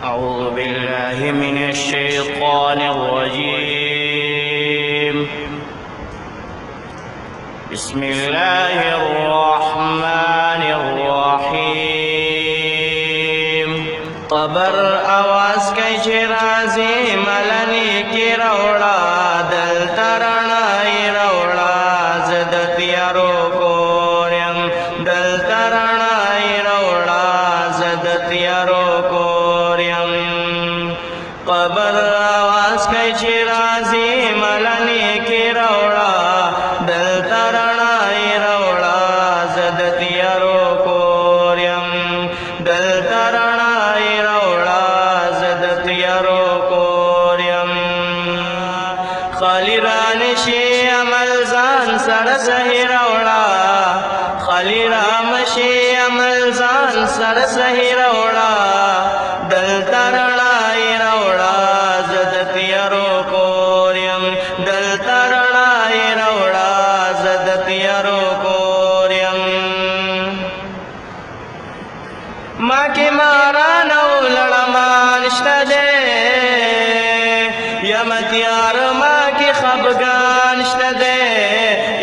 أعوذ بالله من الشيطان الرجيم. بسم الله الرحمن الرحيم. قبر آواز کئی چی رازی ملنی کی روڑا دل ترنائی روڑا زدتیارو کوریم دل ترنائی روڑا زدتیارو کوریم. قبر آواز کئی چی رازی ملنی کی روڑا دل ترنائی روڑا زدتیارو کوریم دل ترنائی روڑا زدتیارو کوریم. خالی رانشی عمل زان سر سہی روڑا خالی رامشی عمل زان سر سہی روڑا دل ترنائی روڑا زدتیارو کوریم دل ترنائی روڑا زدتیارو کوریم. ما کی ماران او لڑمان شتدے یمتیار ما کی خبگان شتدے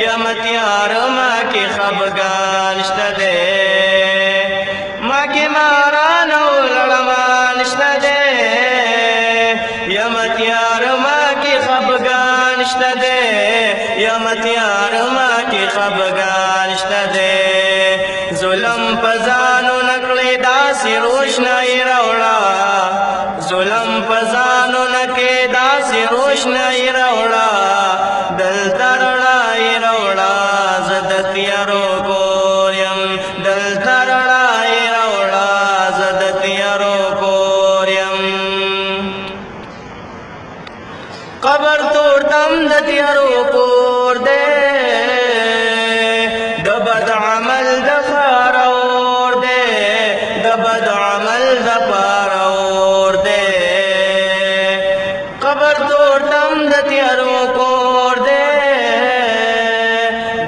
یمتیار ما کی خبگان شتدے. ما کی ماران او لڑمان شتدے یمتیار ما کی خبگان شتدے یمتیار ما کی خبگان شتدے. ظلم پزانو نکلی داسی روشنائی روڑا ظلم پزانو نکلی داسی روشنائی روڑا دل ترنائی روڑا زدتیارو کوریم دل ترنائی روڑا زدتیارو کوریم. قبر توڑ دم دتیارو کور دے دبد عمل دفار اور دے دبد عمل دفار اور دے. قبر توڑ دم دتیارو کور دے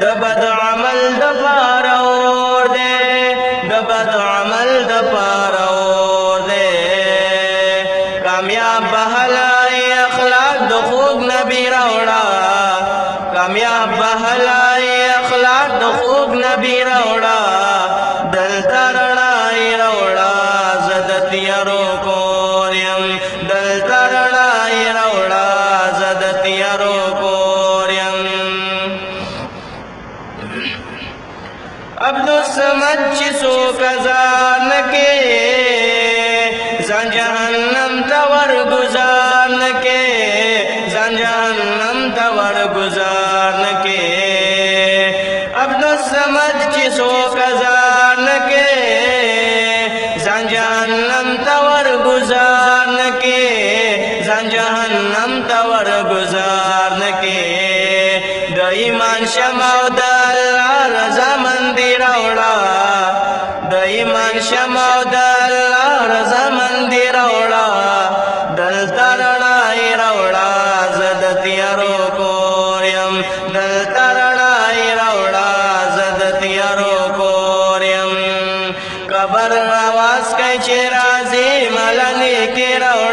دبد عمل دفار اور دے دبد عمل دفار اور دے. کامیاب بہلائی اخلاق دو خوب نبی روڑا کامیاب بہلائی اخلاق دو خوب نبی روڑا دل ترنائی روڑا زدتیارو کوریم دل ترنائی روڑا زدتیارو کوریم. عبدالصمد چسو کزان کے زن جہنم تور گزارن کے زن جہنم تور گزارن کے. عبدالصمد چسو کزان کے زن جہنم تور گزارن کے زن جہنم تور گزارن کے. د ایمان شمع د اللہ رضا مندی روڑا د ایمان شمع د اللہ رضا مندی روڑا دل ترنائی روڑا زدتیارو کوریم دل ترنائی روڑا زدتیارو کوریم. قبر آواز کئی چی رازی ملنی کی روڑا